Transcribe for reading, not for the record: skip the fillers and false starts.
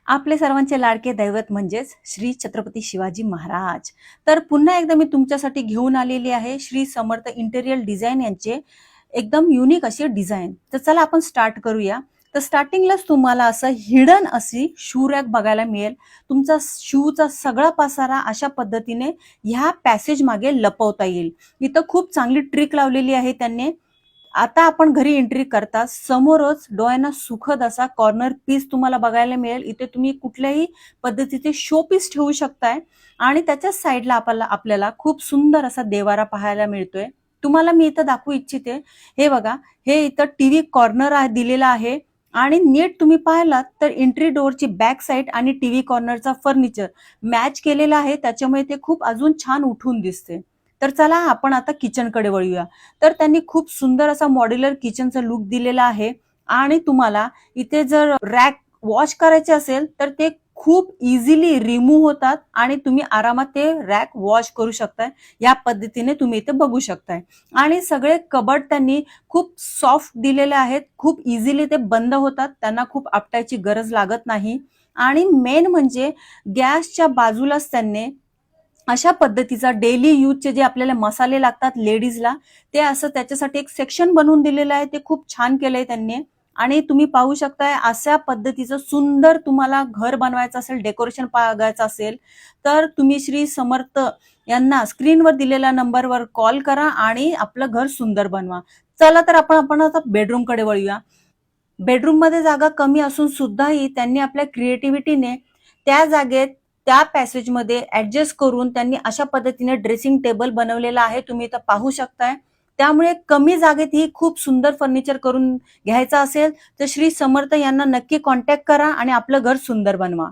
आपले सर्वांचे लाडके दैवत म्हणजेच श्री छत्रपती शिवाजी महाराज. तर पुन्हा एकदा मी तुमच्यासाठी घेऊन आलेली आहे श्री समर्थ इंटेरियर डिझाइन यांचे एकदम युनिक अशी डिझाइन. तर चला आपण स्टार्ट करूया. तर स्टार्टिंगलाच तुम्हाला असं हिडन अशी शू रॅक बघायला मिळेल. तुमचा शूचा सगळा पसारा अशा पद्धतीने ह्या पॅसेज मागे लपवता येईल. इथं खूप चांगली ट्रिक लावलेली आहे त्यांनी. आता आपण घरी एंट्री करता समोरच डोळ्यांना सुखद असा कॉर्नर पीस तुम्हाला बघायला मिळेल. इथे तुम्ही कुठल्याही पद्धतीचे शो पीस ठेवू शकताय आणि त्याच्याच साईडला आपल्याला खूप सुंदर असा देवारा पाहायला मिळतोय. तुम्हाला मी इथं दाखवू इच्छिते. हे बघा, हे इथं टीव्ही कॉर्नर दिलेला आहे आणि नीट तुम्ही पाहिलात तर एंट्री डोअरची बॅक साईड आणि टीव्ही कॉर्नरचा फर्निचर मॅच केलेला आहे. त्याच्यामुळे ते खूप अजून छान उठून दिसते. तर चला आपण आता किचनकडे वळूया. तर त्यांनी खूप सुंदर असा मॉड्युलर किचनचा लुक दिलेला आहे आणि तुम्हाला इथे जर रॅक वॉश करायचे असेल तर ते खूप इझिली रिमूव्ह होतात आणि तुम्ही आरामात ते रॅक वॉश करू शकताय. या पद्धतीने तुम्ही इथे बघू शकताय आणि सगळे कबर्ड त्यांनी खूप सॉफ्ट दिलेले आहेत. खूप इझिली ते बंद होतात, त्यांना खूप आपटायची गरज लागत नाही. आणि मेन म्हणजे गॅसच्या बाजूलाच त्यांनी अशा पद्धतीचा डेली यूजचे जे आपल्याला मसाले लागतात लेडीजला, ते असं त्याच्यासाठी एक सेक्शन बनवून दिलेलं आहे. ते खूप छान केलंय त्यांनी आणि तुम्ही पाहू शकताय अशा पद्धतीचं सुंदर तुम्हाला घर बनवायचं असेल, डेकोरेशन बघायचं असेल तर तुम्ही श्री समर्थ यांना स्क्रीनवर दिलेल्या नंबरवर कॉल करा आणि आपलं घर सुंदर बनवा. चला तर आपण आता बेडरूमकडे वळूया. बेडरूम मध्ये जागा कमी असून सुद्धाही त्यांनी आपल्या क्रिएटिव्हिटीने त्या जागेत त्या पॅसेजमध्ये ऍडजस्ट करून त्यांनी अशा पद्धतीने ड्रेसिंग टेबल बनवलेला आहे. तुम्ही इथं पाहू शकताय. त्यामुळे कमी जागेत ही खूप सुंदर फर्निचर करून घ्यायचं असेल तर श्री समर्थ यांना नक्की कॉन्टॅक्ट करा आणि आपलं घर सुंदर बनवा.